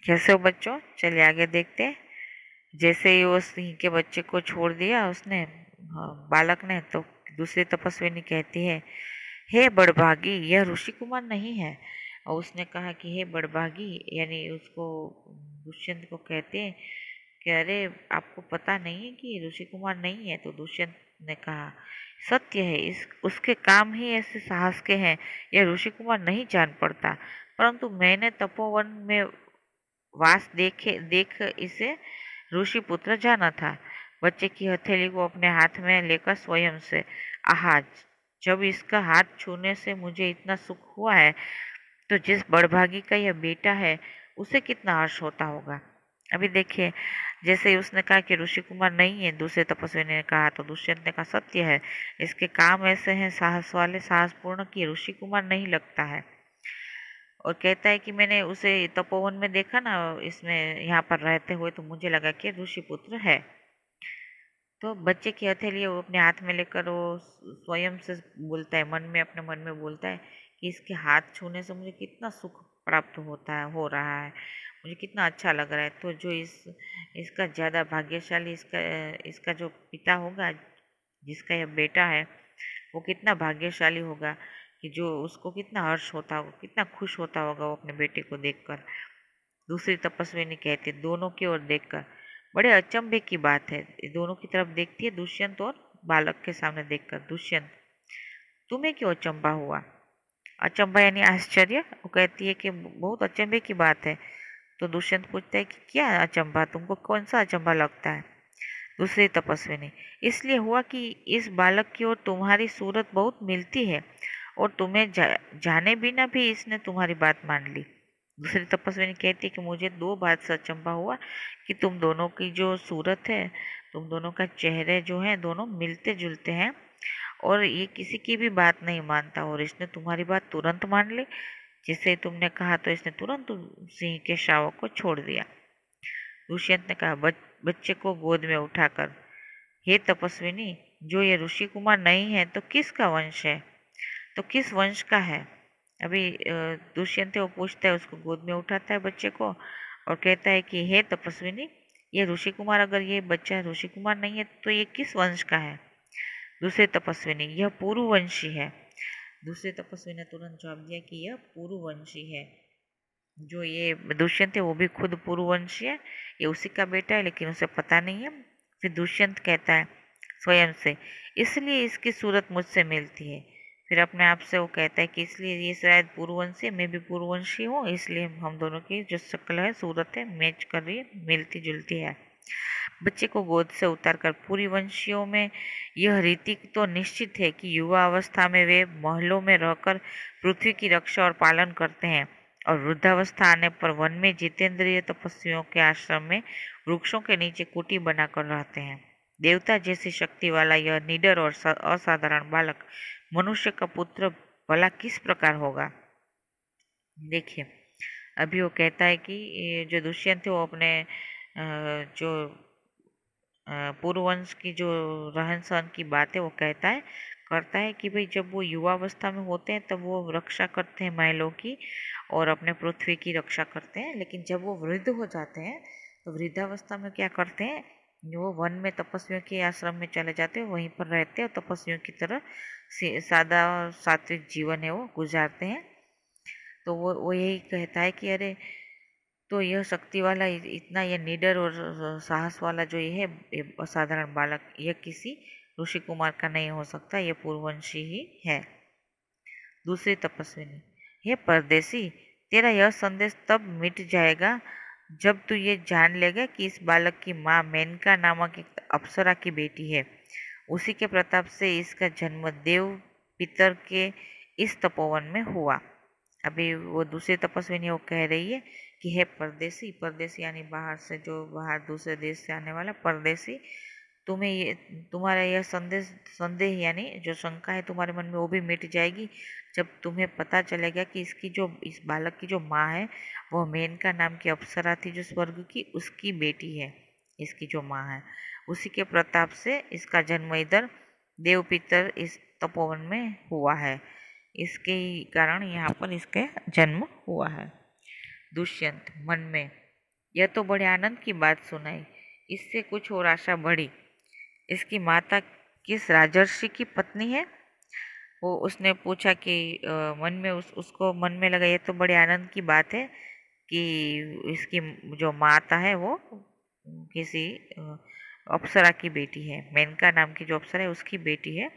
कैसे हो बच्चों, चलिए आगे देखते हैं। जैसे ही वो सिंह के बच्चे को छोड़ दिया उसने, बालक ने, तो दूसरी तपस्विनी कहती है, हे बड़भागी, यह ऋषि कुमार नहीं है। और उसने कहा कि हे बड़भागी, यानी उसको दुष्यंत को कहते हैं कि अरे आपको पता नहीं है कि ऋषि कुमार नहीं है। तो दुष्यंत ने कहा, सत्य है, इस उसके काम ही ऐसे साहस के हैं, यह ऋषि कुमार नहीं जान पड़ता। परंतु मैंने तपोवन में वास देख इसे ऋषि पुत्र जाना था। बच्चे की हथेली को अपने हाथ में लेकर स्वयं से, आहा, जब इसका हाथ छूने से मुझे इतना सुख हुआ है, तो जिस बड़भागी का यह बेटा है उसे कितना हर्ष होता होगा। अभी देखिए, जैसे ही उसने कहा कि ऋषि कुमार नहीं है, दूसरे तपस्वी ने कहा, तो दुष्यंत ने कहा, सत्य है, इसके काम ऐसे हैं साहस वाले, साहसपूर्ण, कि ऋषि कुमार नहीं लगता है। और कहता है कि मैंने उसे तपोवन में देखा ना, इसमें यहाँ पर रहते हुए, तो मुझे लगा कि ऋषि पुत्र है। तो बच्चे की हथेली वो अपने हाथ में लेकर वो स्वयं से बोलता है, मन में, अपने मन में बोलता है कि इसके हाथ छूने से मुझे कितना सुख प्राप्त होता है, हो रहा है, मुझे कितना अच्छा लग रहा है। तो जो इसका ज़्यादा भाग्यशाली, इसका जो पिता होगा, जिसका यह बेटा है, वो कितना भाग्यशाली होगा, कि जो उसको कितना हर्ष होता होगा, कितना खुश होता होगा वो अपने बेटे को देखकर। दूसरी तपस्विनी कहती, दोनों की ओर देखकर, बड़े अचंभे की बात है। दोनों की तरफ देखती है, दुष्यंत और बालक के सामने देखकर। दुष्यंत, तुम्हें क्यों अचंभा हुआ? अचंभा यानी आश्चर्य। वो कहती है कि बहुत अचंभे की बात है। तो दुष्यंत पूछता है कि क्या अचंभा, तुमको कौन सा अचंभा लगता है? दूसरी तपस्विनी, इसलिए हुआ कि इस बालक की और तुम्हारी सूरत बहुत मिलती है, और तुम्हें जाने बिना भी इसने तुम्हारी बात मान ली। दूसरी तपस्विनी कहती है कि मुझे दो बात से अचंभा हुआ, कि तुम दोनों की जो सूरत है, तुम दोनों का चेहरे जो है, दोनों मिलते जुलते हैं, और ये किसी की भी बात नहीं मानता, और इसने तुम्हारी बात तुरंत मान ली। जिसे तुमने कहा तो इसने तुरंत सिंह के शावक को छोड़ दिया। दुष्यंत ने कहा, बच्चे को गोद में उठाकर, हे तपस्विनी, जो ये ऋषि कुमार नहीं है तो किसका वंश है, तो किस वंश का है? अभी दुष्यंत वो पूछता है, उसको गोद में उठाता है बच्चे को, और कहता है कि हे तपस्विनी, ये ऋषि कुमार, अगर ये बच्चा ऋषि कुमार नहीं है तो ये किस वंश का है? दूसरे तपस्विनी, यह पुरुवंशी है। दूसरे तपस्वी ने तुरंत जवाब दिया कि यह पुरुवंशी है। जो ये दुष्यंत है वो भी खुद पुरुवंशी है, ये उसी का बेटा है, लेकिन उसे पता नहीं है। फिर दुष्यंत कहता है स्वयं से, इसलिए इसकी सूरत मुझसे मिलती है। फिर अपने आप से वो कहता है कि इसलिए ये शायद पुरुवंशी है, मैं भी पुरुवंशी हूँ, इसलिए हम दोनों की जो शक्ल है, सूरत है, मैच कर रही है, मिलती जुलती है। बच्चे को गोद से उतारकर, पूरी वंशियों में यह रीति तो निश्चित है कि युवा अवस्था में वे महलों में रहकर पृथ्वी की रक्षा और पालन करते हैं, और वृद्धावस्था आने पर वन में जितेंद्रिय तपस्वियों के आश्रम में वृक्षों के नीचे कुटी बनाकर रहते हैं। देवता जैसी शक्ति वाला यह निडर और असाधारण बालक मनुष्य का पुत्र भला किस प्रकार होगा? देखिए, अभी वो कहता है कि ये जो दुष्यंत थे वो अपने जो पूर्ववंश की जो रहन सहन की बात है वो कहता है, करता है कि भाई जब वो युवावस्था में होते हैं तब वो रक्षा करते हैं महलों की, और अपने पृथ्वी की रक्षा करते हैं। लेकिन जब वो वृद्ध हो जाते हैं तो वृद्धावस्था में क्या करते हैं, वो वन में तपस्वियों के आश्रम में चले जाते हैं, वहीं पर रहते हैं और तपस्वियों की तरह सादा सात्विक जीवन है वो गुजारते हैं। तो वो यही कहता है कि अरे, तो यह शक्ति वाला, इतना यह निडर और साहस वाला जो ये है, ये असाधारण बालक, यह किसी ऋषि कुमार का नहीं हो सकता, यह पूर्ववंशी ही है। दूसरी तपस्विनी, हे परदेसी, तेरा यह संदेश तब मिट जाएगा जब तू ये जान लेगा कि इस बालक की माँ मेनका नामक एक अप्सरा की बेटी है। उसी के प्रताप से इसका जन्म देव पितर के इस तपोवन में हुआ। अभी वो दूसरी तपस्विनी वो कह रही है कि हे परदेसी, परदेसी यानी बाहर से, जो बाहर दूसरे देश से आने वाला परदेसी, तुम्हें ये, तुम्हारा यह संदेह यानी जो शंका है तुम्हारे मन में, वो भी मिट जाएगी जब तुम्हें पता चलेगा कि इस बालक की जो माँ है वह मेनका नाम की अप्सरा थी, जो स्वर्ग की, उसकी बेटी है। इसकी जो माँ है, उसी के प्रताप से इसका जन्म इधर देवपितर इस तपोवन में हुआ है, इसके कारण यहाँ पर इसके जन्म हुआ है। दुष्यंत मन में, यह तो बड़े आनंद की बात सुनाई। इससे कुछ और आशा बढ़ी। इसकी माता किस राजर्षि की पत्नी है? वो उसने पूछा कि मन में उसको मन में लगा ये तो बड़े आनंद की बात है कि इसकी जो माता है वो किसी अप्सरा की बेटी है। मेनका नाम की जो अप्सरा है उसकी बेटी है।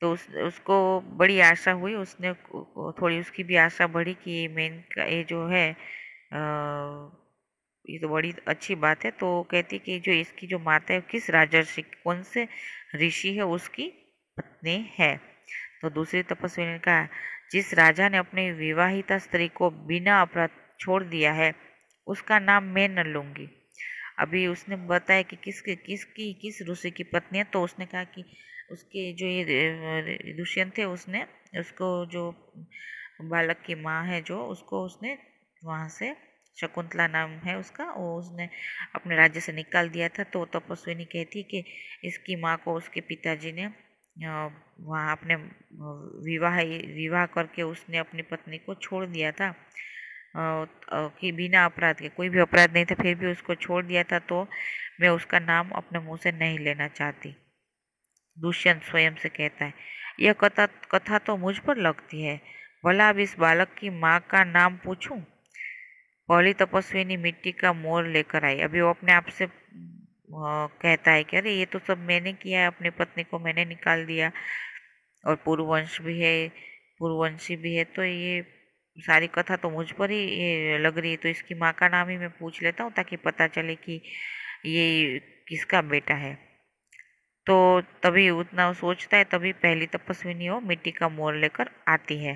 तो उसको बड़ी आशा हुई। उसने थोड़ी उसकी भी आशा बढ़ी कि ये मेनका ये जो है ये तो बड़ी अच्छी बात है। तो कहती कि जो इसकी जो माता है किस राजर्षि कौन से ऋषि है उसकी पत्नी है। तो दूसरी तपस्वी ने कहा जिस राजा ने अपनी विवाहिता स्त्री को बिना अपराध छोड़ दिया है उसका नाम मैं न लूंगी। अभी उसने बताया कि किस ऋषि की पत्नी है। तो उसने कहा कि उसके जो ये दुष्यंत थे उसने उसको जो बालक की माँ है जो उसको उसने वहाँ से शकुंतला नाम है उसका वो उसने अपने राज्य से निकाल दिया था। तो तपस्विनी कहती कि इसकी माँ को उसके पिताजी ने वहाँ अपने विवाह करके उसने अपनी पत्नी को छोड़ दिया था कि बिना अपराध के कोई भी अपराध नहीं था फिर भी उसको छोड़ दिया था। तो मैं उसका नाम अपने मुंह से नहीं लेना चाहती। दुष्यंत स्वयं से कहता है यह कथा तो मुझ पर लगती है। भला अब इस बालक की माँ का नाम पूछूं। पहली तपस्विनी मिट्टी का मोर लेकर आई। अभी वो अपने आप से कहता है कि अरे ये तो सब मैंने किया है अपनी पत्नी को मैंने निकाल दिया और पूर्ववंश भी है पूर्ववंशी भी है तो ये सारी कथा तो मुझ पर ही ये लग रही है। तो इसकी माँ का नाम ही मैं पूछ लेता हूँ ताकि पता चले कि ये किसका बेटा है। तो तभी उतना वो सोचता है तभी पहली तपस्विनी वो मिट्टी का मोर लेकर आती है।